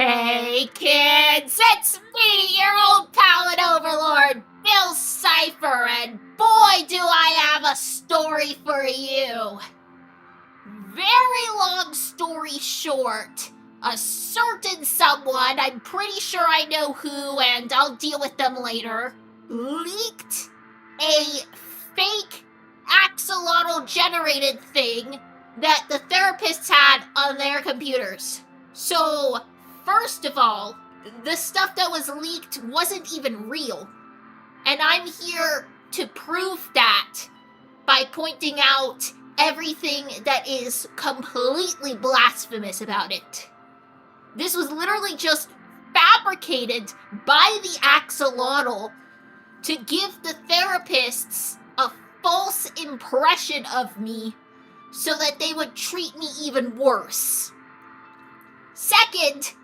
Hey kids, it's me, your old pal and overlord, Bill CIPHER, and boy do I have a story for you. Very long story short, a certain someone, I'm pretty sure I know who and I'll deal with them later, leaked a fake AXOLOTL-GENERATED thing that the therapists had on their computers. So, first of all, the stuff that was leaked wasn't even real. And I'm here to prove that by pointing out everything that is completely blasphemous about it. This was literally just fabricated by the axolotl to give the therapists a false impression of me so that they would treat me even worse. Second,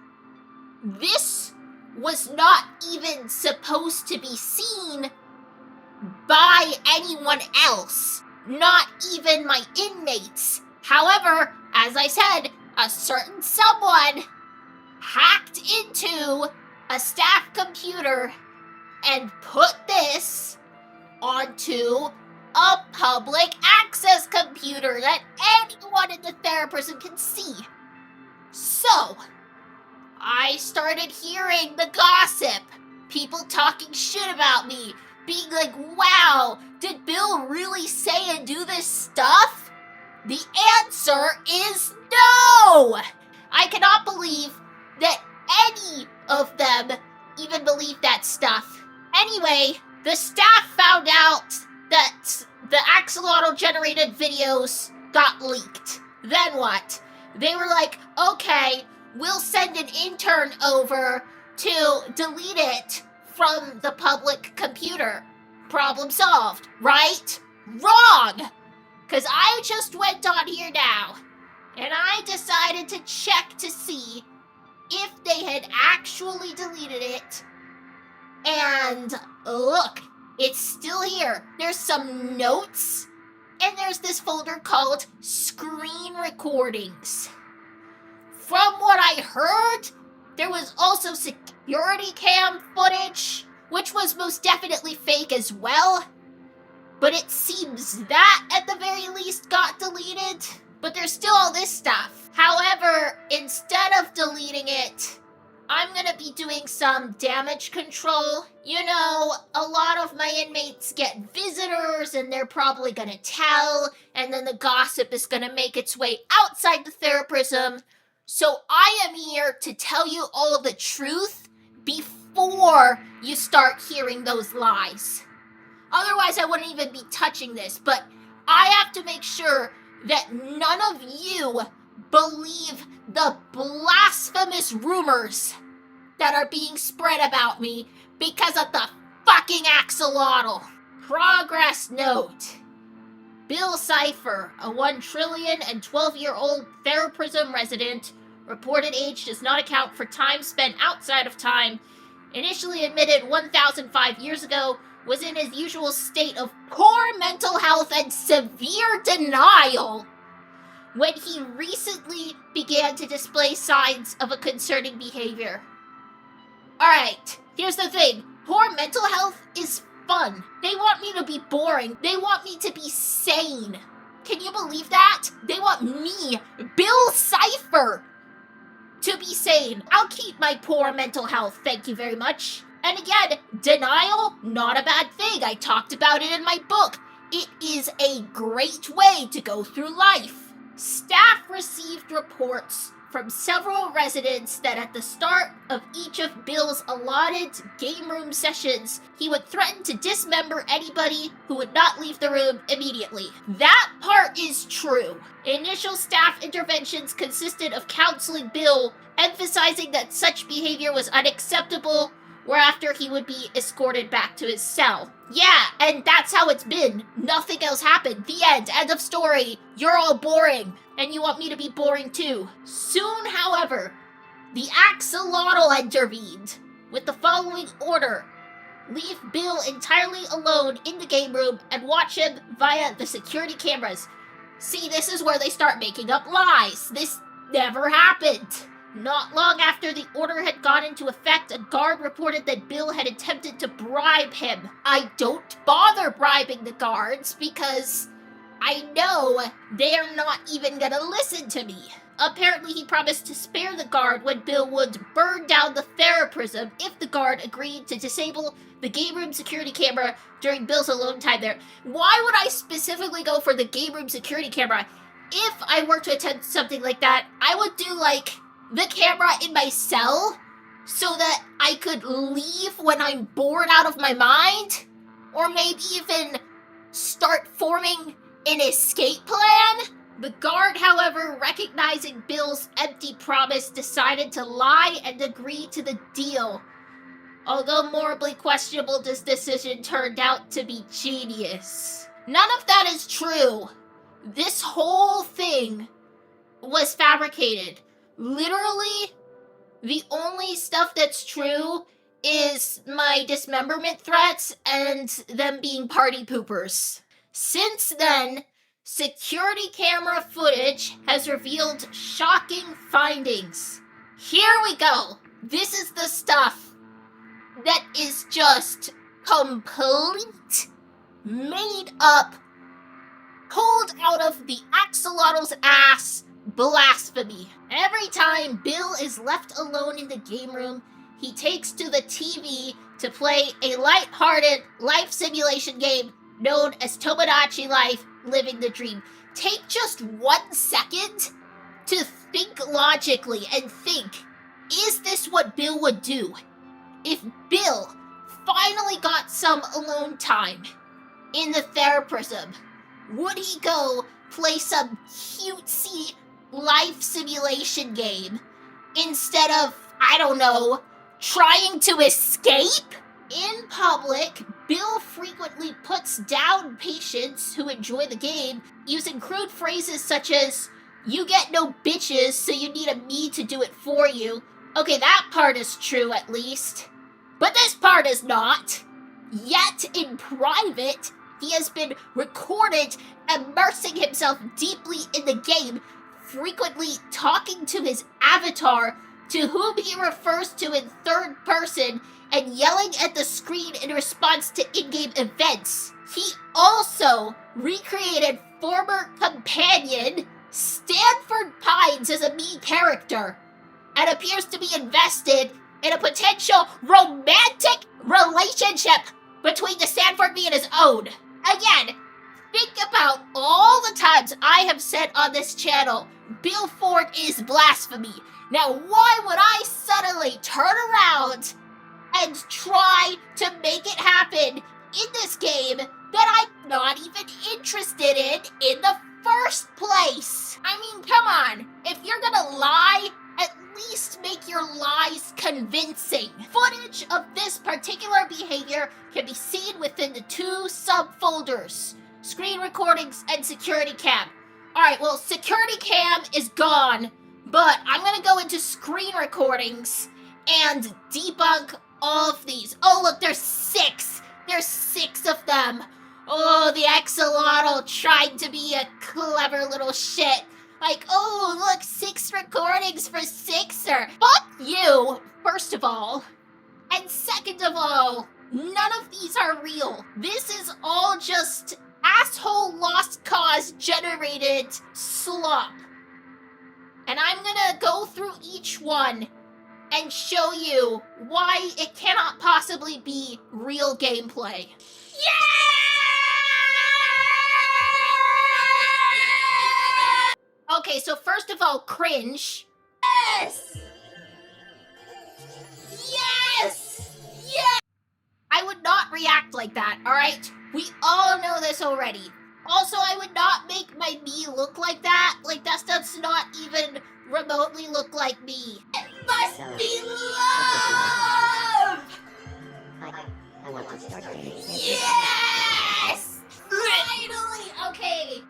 this was not even supposed to be seen by anyone else, not even my inmates. However, as I said, a certain someone hacked into a staff computer and put this onto a public access computer that anyone in the therapist can see. So, I started hearing the gossip, people talking shit about me, being like, wow, did Bill really say and do this stuff? The answer is no! I cannot believe that any of them even believe that stuff. Anyway, the staff found out that the axolotl-generated videos got leaked. Then what? They were like, okay, we'll send an intern over to delete it from the public computer. Problem solved, right? Wrong! Because I just went on here now, and I decided to check to see if they had actually deleted it. And look, it's still here. There's some notes, and there's this folder called Screen Recordings. From what I heard, there was also security cam footage, which was most definitely fake as well. But it seems that, at the very least, got deleted. But there's still all this stuff. However, instead of deleting it, I'm gonna be doing some damage control. You know, a lot of my inmates get visitors and they're probably gonna tell, and then the gossip is gonna make its way outside the theraprism. So I am here to tell you all the truth before you start hearing those lies. Otherwise, I wouldn't even be touching this, but I have to make sure that none of you believe the blasphemous rumors that are being spread about me because of the fucking axolotl. Progress note. Bill CIPHER, a 1,012,000,000-year-old theraprism resident, reported age does not account for time spent outside of time, initially admitted 1,005 years ago, was in his usual state of poor mental health and severe denial when he recently began to display signs of a concerning behavior. Alright, here's the thing. Poor mental health is fun. They want me to be boring. They want me to be sane. Can you believe that? They want me, Bill CIPHER, to be sane. I'll keep my poor mental health, thank you very much. And again, denial, not a bad thing. I talked about it in my book. It is a great way to go through life. Staff received reports from several residents that at the start of each of Bill's allotted game room sessions, he would threaten to dismember anybody who would not leave the room immediately. That part is true. Initial staff interventions consisted of counseling Bill, emphasizing that such behavior was unacceptable, whereafter he would be escorted back to his cell. Yeah, and that's how it's been. Nothing else happened. The end. End of story. You're all boring. And you want me to be boring too. Soon, however, the axolotl intervened with the following order. Leave Bill entirely alone in the game room and watch him via the security cameras. See, this is where they start making up lies. This never happened. Not long after the order had gone into effect, a guard reported that Bill had attempted to bribe him. I don't bother bribing the guards because I know they're not even gonna listen to me. Apparently, he promised to spare the guard when Bill would burn down the theraprism if the guard agreed to disable the game room security camera during Bill's alone time there. Why would I specifically go for the game room security camera? If I were to attempt something like that, I would do, like, the camera in my cell so that I could leave when I'm bored out of my mind, or maybe even start forming an escape plan. The guard, however, recognizing Bill's empty promise, decided to lie and agree to the deal. Although morally questionable, this decision turned out to be genius. None of that is true. This whole thing was fabricated. Literally, the only stuff that's true is my dismemberment threats and them being party poopers. Since then, security camera footage has revealed shocking findings. Here we go. This is the stuff that is just complete, made up, pulled out of the axolotl's ass blasphemy. Every time Bill is left alone in the game room, he takes to the TV to play a light-hearted life simulation game known as Tomodachi Life, Living the Dream. Take just 1 second to think logically and think, is this what Bill would do? If Bill finally got some alone time in the theraprism, would he go play some cutesy life simulation game instead of, I don't know, trying to escape? In public, Bill frequently puts down patients who enjoy the game using crude phrases such as, "You get no bitches, so you need a me to do it for you." Okay, that part is true at least. But this part is not. Yet, in private, he has been recorded immersing himself deeply in the game, frequently talking to his avatar, to whom he refers to in third person, and yelling at the screen in response to in-game events. He also recreated former companion Stanford Pines as a me character, and appears to be invested in a potential romantic relationship between the Stanford me and his own. Again, think about all the times I have said on this channel, Bill Ford is blasphemy. Now, why would I suddenly turn around and try to make it happen in this game that I'm not even interested in the first place? I mean, come on. If you're gonna lie, at least make your lies convincing. Footage of this particular behavior can be seen within the 2 subfolders: screen recordings and security cam. Alright, well, security cam is gone, but I'm gonna go into screen recordings and debunk all of these. Oh, look, there's 6. There's 6 of them. Oh, the axolotl trying to be a clever little shit. Like, oh, look, 6 recordings for Sixer. Fuck you, first of all. And second of all, none of these are real. This is all just asshole lost cause generated slop. And I'm gonna go through each one and show you why it cannot possibly be real gameplay. Yeah! Okay, so first of all, cringe. Yes! Yes! Yes! I would not react like that, alright? We all know this already. Also, I would not make my me look like that. Like, that does not even remotely look like me. It must be love! I want to start doing this. Yes! Finally! Okay.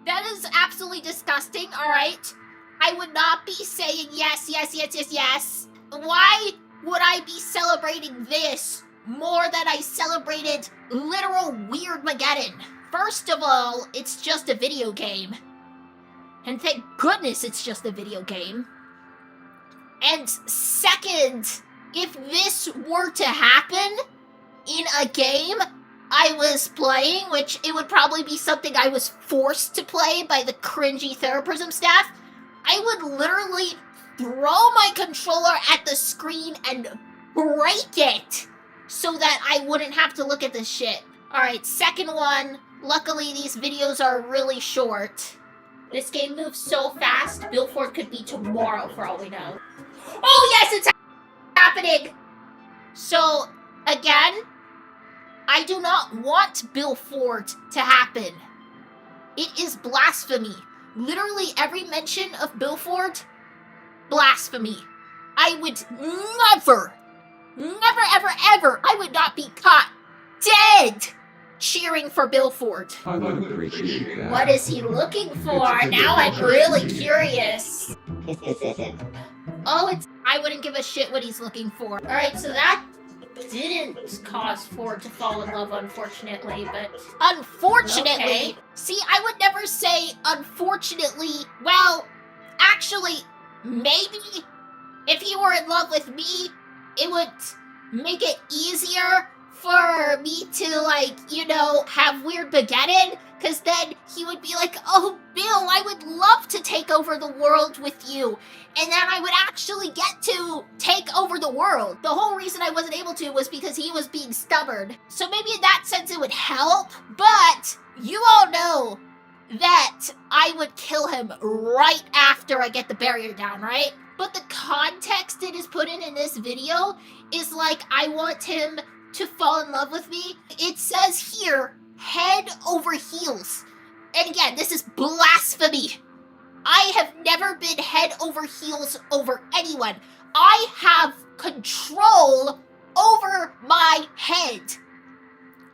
That is absolutely disgusting, alright? I would not be saying yes, yes, yes, yes, yes. Why would I be celebrating this more than I celebrated literal Weirdmageddon? First of all, it's just a video game. And thank goodness it's just a video game. And second, if this were to happen in a game I was playing, which it would probably be something I was forced to play by the cringy therapism staff, I would literally throw my controller at the screen and break it so that I wouldn't have to look at this shit. Alright, second one. Luckily, these videos are really short. This game moves so fast, Billford could be tomorrow for all we know. Oh yes, it's happening! So, again, I do not want Billford to happen. It is blasphemy. Literally every mention of Billford, blasphemy. I would never, ever, ever, I would not be caught dead cheering for Billford. I would appreciate that. What is he looking for? Now I'm really curious. Oh, I wouldn't give a shit what he's looking for. Alright, so that didn't cause Ford to fall in love, unfortunately, but... Unfortunately? Okay. See, I would never say unfortunately. Well, actually, maybe if he were in love with me, it would make it easier for me to, like, you know, have weird begetting, because then he would be like, oh, Bill, I would love to take over the world with you. And then I would actually get to take over the world. The whole reason I wasn't able to was because he was being stubborn. So maybe in that sense it would help, but you all know that I would kill him right after I get the barrier down, right? But the context it is put in this video is like, I want him to fall in love with me. It says here, head over heels. And again, this is blasphemy. I have never been head over heels over anyone. I have control over my head.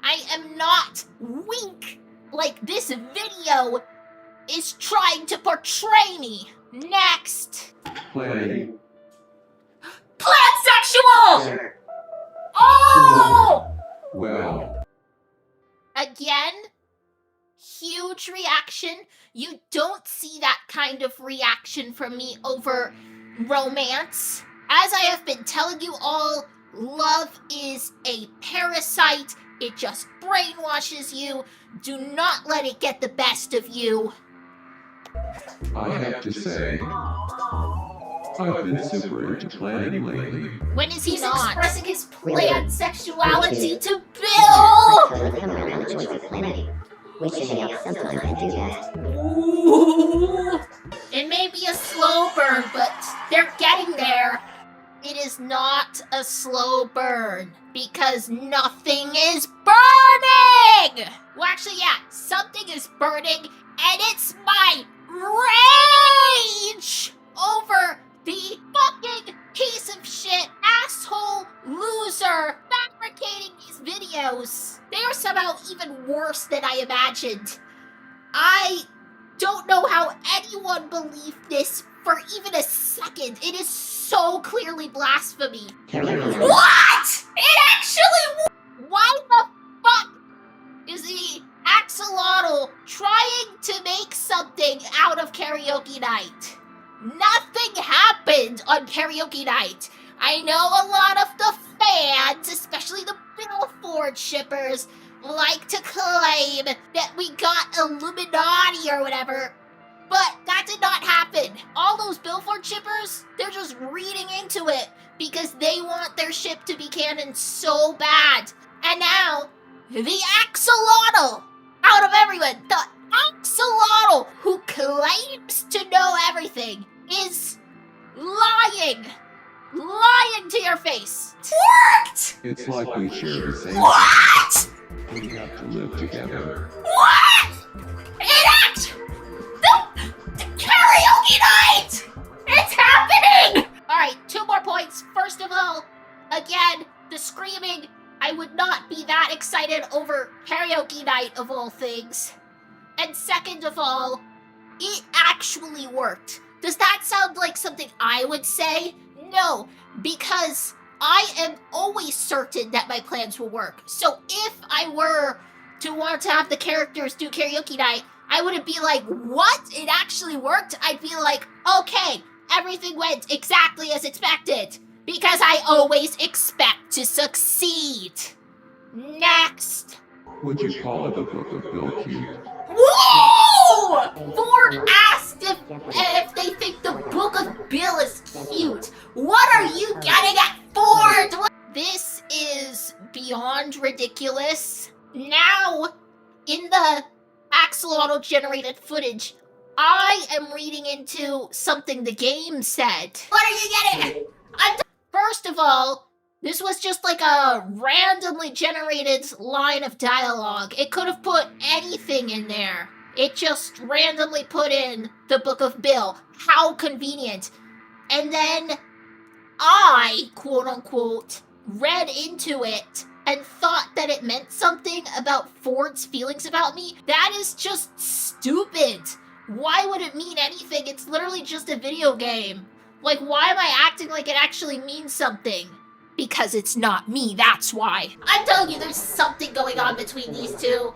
I am not weak like this video is trying to portray me. Next. Play. Pansexual! Oh! Well. Again, huge reaction. You don't see that kind of reaction from me over romance. As I have been telling you all, love is a parasite. It just brainwashes you. Do not let it get the best of you. I have to say, I've been super into planning lately. When is he not expressing his pansexuality to Bill? Ooh. It may be a slow burn, but they're getting there. It is not a slow burn because nothing is burning. Well, actually, yeah, something is burning, and it's my rage over the fucking piece of shit, asshole, loser, fabricating these videos. They are somehow even worse than I imagined. I don't know how anyone believed this for even a second. It is so clearly blasphemy. What? It actually... Why the fuck is the axolotl trying to make something out of karaoke night? Nothing happened on karaoke night. I know a lot of the fans, especially the Billford shippers, like to claim that we got Illuminati or whatever, but that did not happen. All those Billford shippers, they're just reading into it because they want their ship to be canon so bad. And now, the axolotl, out of everyone, the axolotl who claims to know everything is lying to your face. What? It's like we share the same. What? We have to live together. What? The karaoke night! It's happening! Alright, 2 more points. First of all, again, the screaming. I would not be that excited over karaoke night of all things. And second of all, it actually worked. Does that sound like something I would say? No, because I am always certain that my plans will work. So if I were to want to have the characters do karaoke night, I wouldn't be like, what? It actually worked? I'd be like, okay, everything went exactly as expected. Because I always expect to succeed. Next. Would you call it the Book of Bill cute? Whoa! Ford asked if they think the Book of Bill is cute. What are you getting at, Ford? This is beyond ridiculous. Now, in the AXOLOTL-generated footage, I am reading into something the game said. What are you getting at? First of all, this was just like a randomly generated line of dialogue. It could have put anything in there. It just randomly put in the Book of Bill. How convenient. And then I, quote unquote, read into it and thought that it meant something about Ford's feelings about me. That is just stupid. Why would it mean anything? It's literally just a video game. Like, why am I acting like it actually means something? Because it's not me, that's why. I'm telling you, there's something going on between these two.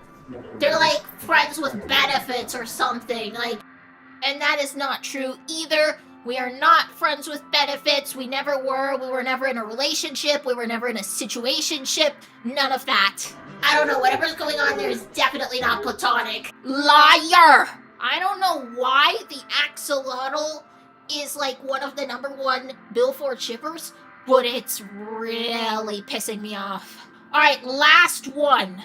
They're like friends with benefits or something, like, and that is not true either. We are not friends with benefits. We never were. We were never in a relationship. We were never in a situationship. None of that. I don't know, whatever's going on there is definitely not platonic. Liar! I don't know why the axolotl is like one of the #1 Bill Ford shippers, but it's really pissing me off. Alright, last one.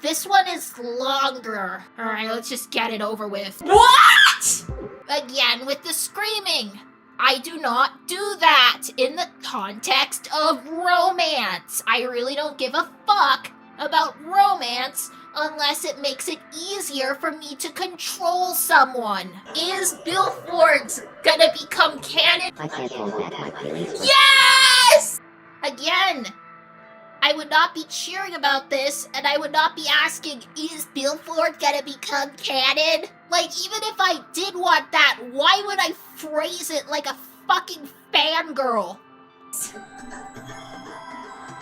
This one is longer. Alright, let's just get it over with. What?! Again, with the screaming. I do not do that in the context of romance. I really don't give a fuck about romance unless it makes it easier for me to control someone. Is Bill Ford gonna become canon? I can't hold back my feelings. Yes! Again, I would not be cheering about this, and I would not be asking, is Bill Ford gonna become canon? Like, even if I did want that, why would I phrase it like a fucking fangirl?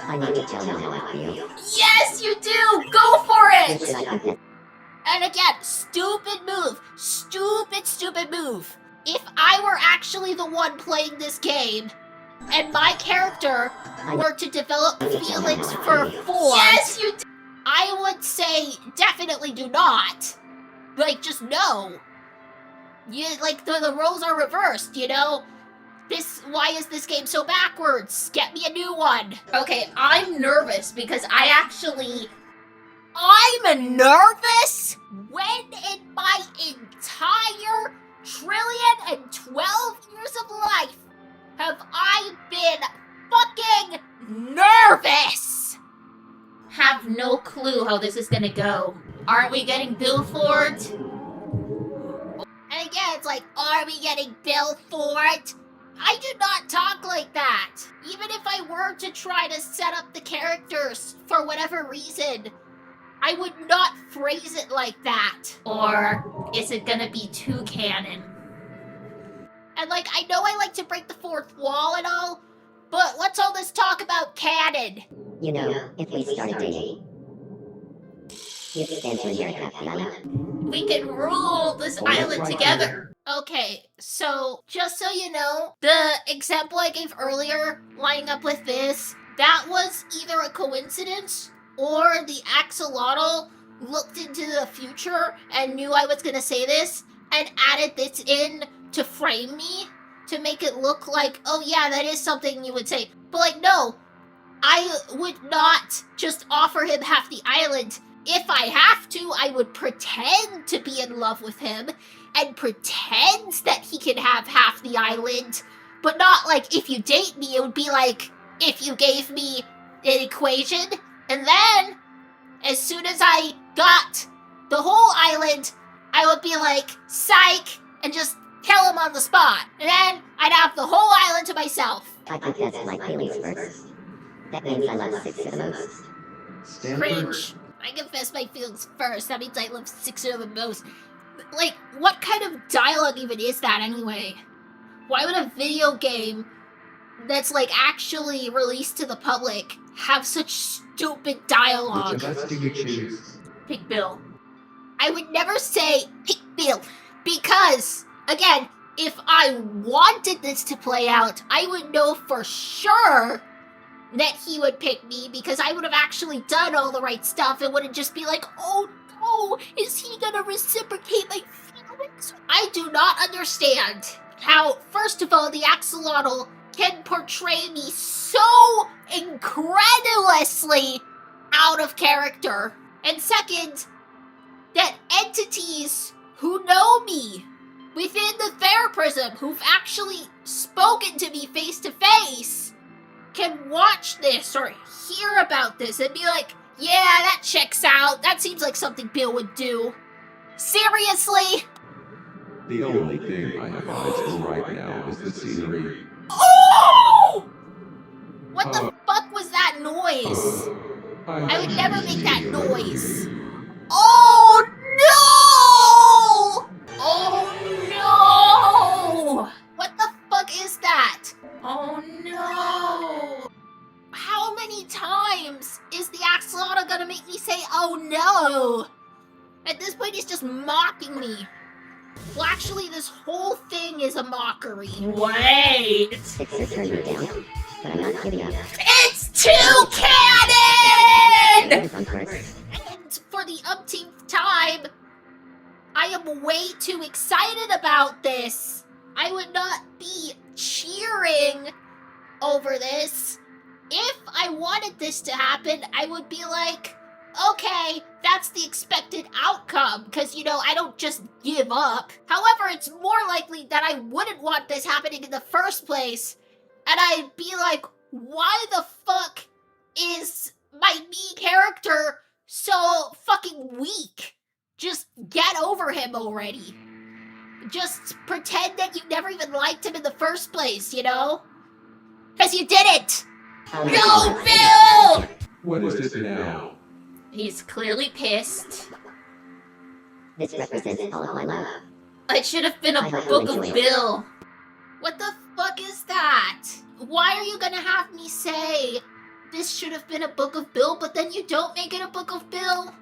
I need to tell you how I feel. Yes, you do! Go for it! Listen, I can- And again, stupid move. Stupid move. If I were actually the one playing this game, and my character were to develop feelings for Ford, yes, you do. I would say definitely do not. Like, just no. You, like, the roles are reversed, you know? Why is this game so backwards? Get me a new one. Okay, I'm nervous because I'm nervous when in my entire 1,012 years of life have I been fucking nervous. Have no clue how this is gonna go. Aren't we getting Bill Ford? And again, it's like, are we getting Bill Ford? I do not talk like that. Even if I were to try to set up the characters for whatever reason, I would not phrase it like that. Or is it gonna be too canon? And like, I know I like to break the fourth wall and all, but what's all this talk about canon? You know, if we started dating, you'd stand to inherit half the island. We can rule this island together. Okay, so just so you know, the example I gave earlier, lining up with this, that was either a coincidence or the axolotl looked into the future and knew I was gonna say this and added this in to frame me to make it look like, oh yeah, that is something you would say. But like, no, I would not just offer him half the island. If I have to, I would pretend to be in love with him and pretend that he can have half the island, but not like, if you date me, it would be like, if you gave me an equation, and then, as soon as I got the whole island, I would be like, psych, and just kill him on the spot. And then I'd have the whole island to myself. I confess my feelings first. That means I love Sixer the most. Cringe. I confess my feelings first. That means I love Sixer the most. Like, what kind of dialogue even is that anyway? Why would a video game that's like actually released to the public have such stupid dialogue? Which of us do you choose? Pick Bill. I would never say pick Bill because, again, if I wanted this to play out, I would know for sure that he would pick me because I would have actually done all the right stuff. It wouldn't just be like, oh no, is he gonna reciprocate my feelings? I do not understand how, first of all, the axolotl can portray me so incredulously out of character. And second, that entities who know me within the Theraprism, who've actually spoken to me face to face, can watch this or hear about this and be like, yeah, that checks out. That seems like something Bill would do. Seriously? The only thing I have eyes for right now is the scenery. Oh! What the fuck was that noise? I would never make that noise. Oh no! Oh no! What the fuck is that? Oh no! How many times is the axolotl gonna make me say, oh no? At this point, he's just mocking me. Well, actually, this whole thing is a mockery. Wait! It's to turn you down, but I'm not giving up. It's too canon! There's one course. And for the umpteenth time, I am way too excited about this. I would not be cheering over this. If I wanted this to happen, I would be like, okay, that's the expected outcome, because, you know, I don't just give up. However, it's more likely that I wouldn't want this happening in the first place, and I'd be like, why the fuck is my main character so fucking weak? Just get over him already. Just pretend that you never even liked him in the first place, you know? Because you didn't! No, Bill! What is it now? He's clearly pissed. This represents all of my love. It should have been a I hope book you of enjoy it. Bill. What the fuck is that? Why are you gonna have me say this should have been a book of Bill, but then you don't make it a book of Bill?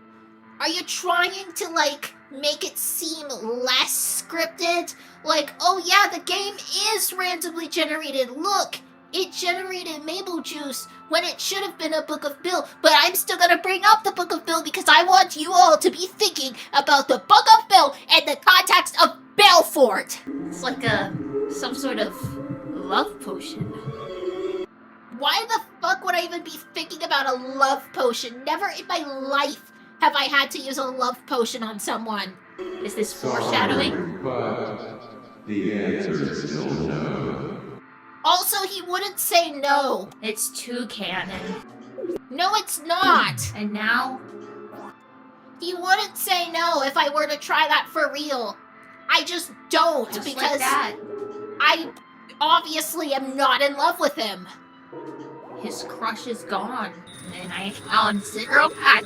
Are you trying to, like, make it seem less scripted? Like, oh yeah, the game is randomly generated. Look, it generated Mabel Juice when it should have been a Book of Bill, but I'm still gonna bring up the Book of Bill because I want you all to be thinking about the Book of Bill in the context of Belfort. It's like some sort of love potion. Why the fuck would I even be thinking about a love potion? Never in my life have I had to use a love potion on someone. Is this foreshadowing? Sorry, but the answer is still no. Also, he wouldn't say no. It's too canon. No, it's not. And now? He wouldn't say no if I were to try that for real. I just don't, just because like that. I obviously am not in love with him. His crush is gone, and I found zero pack.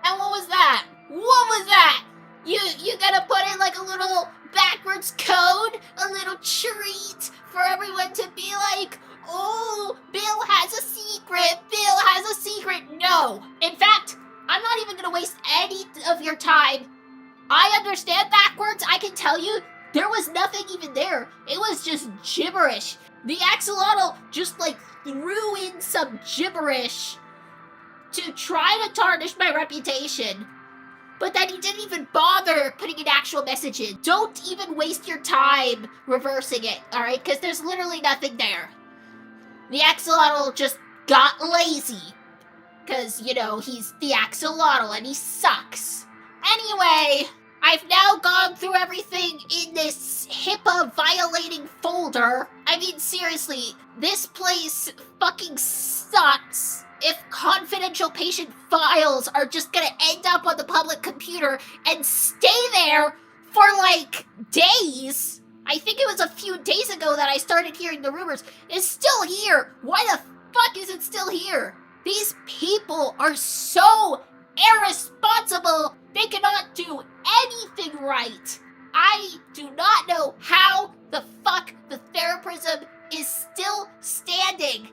And what was that? What was that? You gonna put in like a little backwards code, a little treat for everyone to be like, oh, Bill has a secret, Bill has a secret. No. In fact, I'm not even gonna waste any of your time. I understand backwards. I can tell you, there was nothing even there. It was just gibberish. The axolotl just like threw in some gibberish to try to tarnish my reputation. But then he didn't even bother putting an actual message in. Don't even waste your time reversing it, alright? Because there's literally nothing there. The axolotl just got lazy. Because, you know, he's the axolotl and he sucks. Anyway, I've now gone through everything in this HIPAA-violating folder. I mean, seriously, this place fucking sucks. If confidential patient files are just gonna end up on the public computer and stay there for, like, days. I think it was a few days ago that I started hearing the rumors. It's still here. Why the fuck is it still here? These people are so irresponsible. They cannot do anything right. I do not know how the fuck the Theraprism is still standing.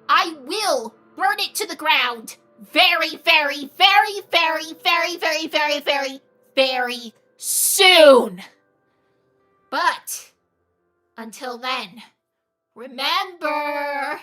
I will burn it to the ground very, very, very, very, very, very, very, very, very soon. But until then, remember,